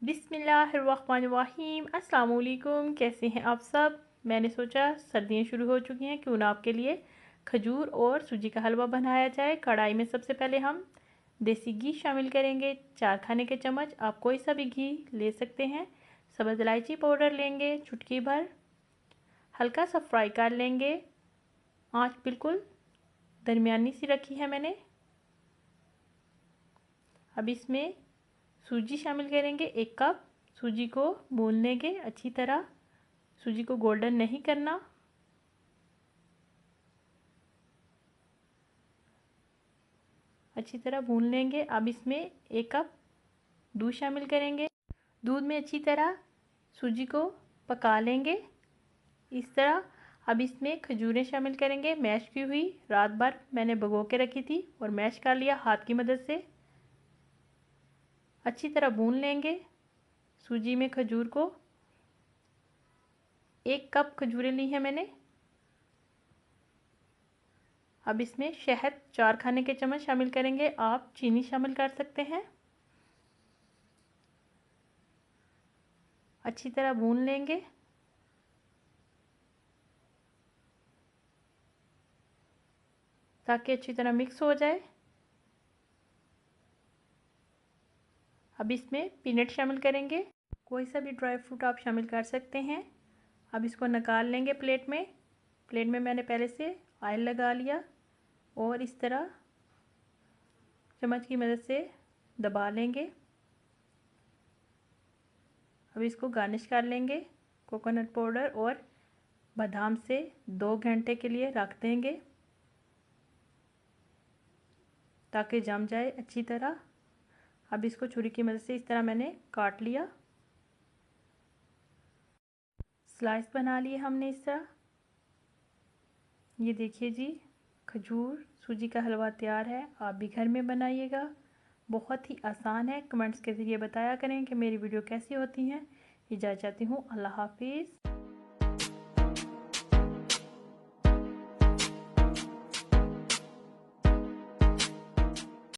बिस्मिल्लाहिर्रहमानिर्रहीम। अस्सलाम वालेकुम। कैसे हैं आप सब? मैंने सोचा सर्दियां शुरू हो चुकी हैं, क्यों ना आपके लिए खजूर और सूजी का हलवा बनाया जाए। कढ़ाई में सबसे पहले हम देसी घी शामिल करेंगे, 4 खाने के चम्मच। आप कोई सा भी घी ले सकते हैं। सब्ज़ इलायची पाउडर लेंगे चुटकी भर, हल्का सा फ्राई कर लेंगे। आंच बिल्कुल दरमियानी सी रखी है मैंने। अब इसमें सूजी शामिल करेंगे, 1 कप। सूजी को भून लेंगे अच्छी तरह। सूजी को गोल्डन नहीं करना। अच्छी तरह भून लेंगे। अब इसमें 1 कप दूध शामिल करेंगे। दूध में अच्छी तरह सूजी को पका लेंगे इस तरह। अब इसमें खजूरें शामिल करेंगे, मैश की हुई। रात भर मैंने भिगो के रखी थी और मैश कर लिया हाथ की मदद से। अच्छी तरह भून लेंगे सूजी में खजूर को। 1 कप खजूरें ली हैं मैंने। अब इसमें शहद 4 खाने के चम्मच शामिल करेंगे। आप चीनी शामिल कर सकते हैं। अच्छी तरह भून लेंगे। ताकि अच्छी तरह मिक्स हो जाए। अब इसमें पीनट शामिल करेंगे। कोई सा भी ड्राई फ्रूट आप शामिल कर सकते हैं। अब इसको निकाल लेंगे प्लेट में। प्लेट में मैंने पहले से ऑयल लगा लिया और इस तरह चम्मच की मदद से दबा लेंगे। अब इसको गार्निश कर लेंगे कोकोनट पाउडर और बादाम से। 2 घंटे के लिए रख देंगे ताकि जम जाए अच्छी तरह। अब इसको छुरी की मदद से इस तरह मैंने काट लिया। स्लाइस बना लिए हमने इस तरह। ये देखिए जी, खजूर सूजी का हलवा तैयार है। आप भी घर में बनाइएगा, बहुत ही आसान है। कमेंट्स के ज़रिए बताया करें कि मेरी वीडियो कैसी होती हैं। इजाज़त चाहती हूँ। अल्लाह हाफिज़।